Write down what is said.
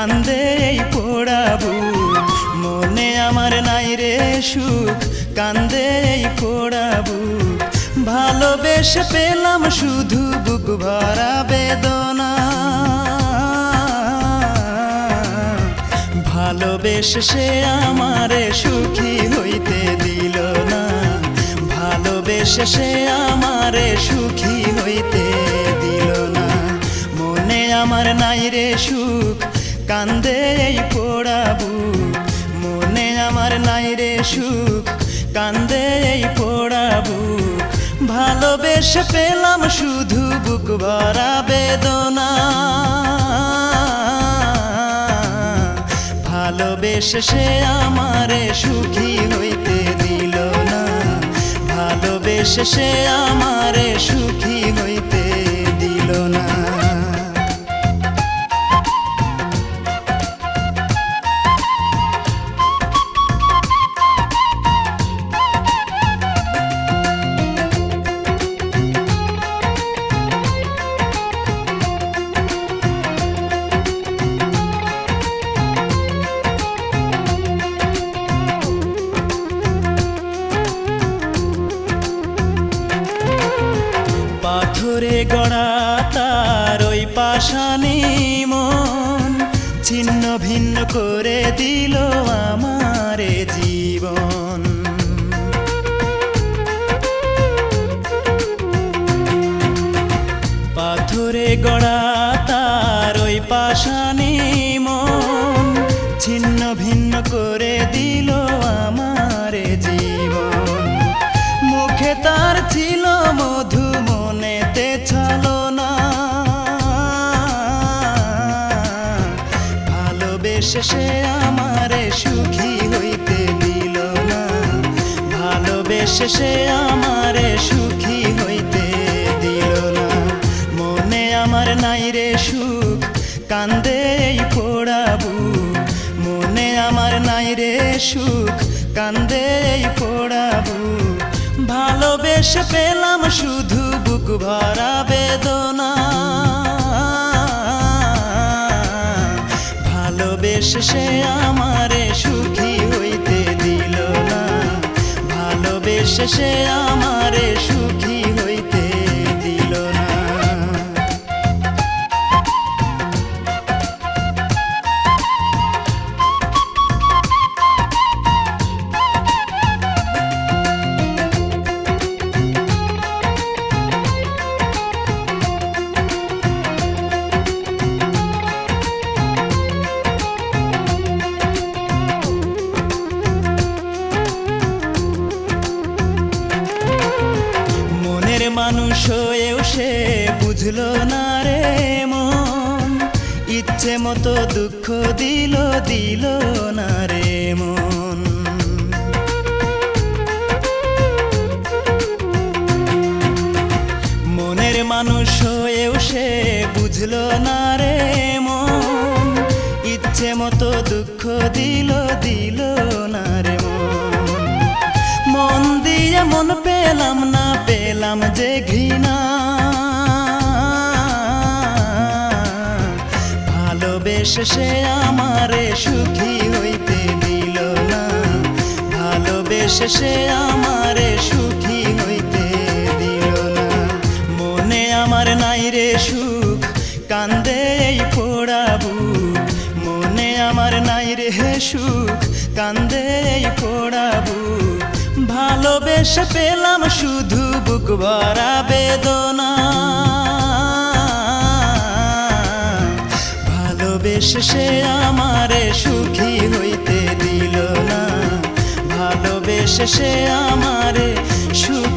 কান্দে এই পোড়া বুক, মনে আমার নাই রে সুখ, কান্দে এই পোড়া বুক। ভালোবেসে পেলাম শুধু বুক ভরা বেদনা, ভালোবেসে সে আমারে সুখী হইতে দিল না, ভালোবেসে সে আমারে সুখী হইতে দিল না। মনে আমার নাই রে সুখ, কান্দে এই পোড়া বুক, মনে আমার নাই রে সুখ, কান্দে এই পোড়া বুক। ভালোবেসে পেলাম শুধু বুক ভরা বেদনা, ভালোবেসে সে আমারে সুখী হইতে দিল না, ভালোবেসে সে আমারে সুখী হইতে দিল না। পাথরে গড়া তার ওই পাষাণী মন, ছিন্ন ভিন্ন করে দিল আমারে জীবন। পাথরে গড়া তার ওই পাষাণী মন, ছিন্ন ভিন্ন করে দিল আমারে জীবন। মুখে তার ছিল মধু, মনেতে ছলনা, ভালোবেসে সে আমারে সুখী হইতে দিল না, ভালোবেসে সে আমারে সুখী হইতে দিল না। মনে আমার নাই রে সুখ, কান্দে এই পোড়া বুক, মনে আমার নাই রে সুখ, কান্দে এই পোড়া বুক। ভালোবেসে পেলাম শুধু বুক ভরা বেদনা, ভালোবেসে সে আমারে সুখী হইতে দিল না, ভালোবেসে সে আমারে সুখী হইতে দিল না। মানুষ হয়েও সে বুঝলো না রে মন, ইচ্ছে মতো দুঃখ দিল দিল না রে মন। মনের মানুষ হয়েও সে বুঝলো না রে মন, ইচ্ছে মতো দুঃখ দিল দিল না রে মন। মন দিয়ে মন পেলাম না, পেলাম যে ঘৃণা, ভালোবেসে সে আমারে সুখী হইতে দিল না, ভালোবেসে সে আমারে সুখী হইতে দিল না। মনে আমার নাই রে সুখ, কান্দে এই পোড়া বুক, মনে আমার নাই রে সুখ, কান্দে এই পোড়া বুক। ভালোবেসে পেলাম শুধু বুক ভরা বেদনা, ভালোবেসে সে আমারে সুখী হইতে দিল না, ভালোবেসে সে আমারে সুখী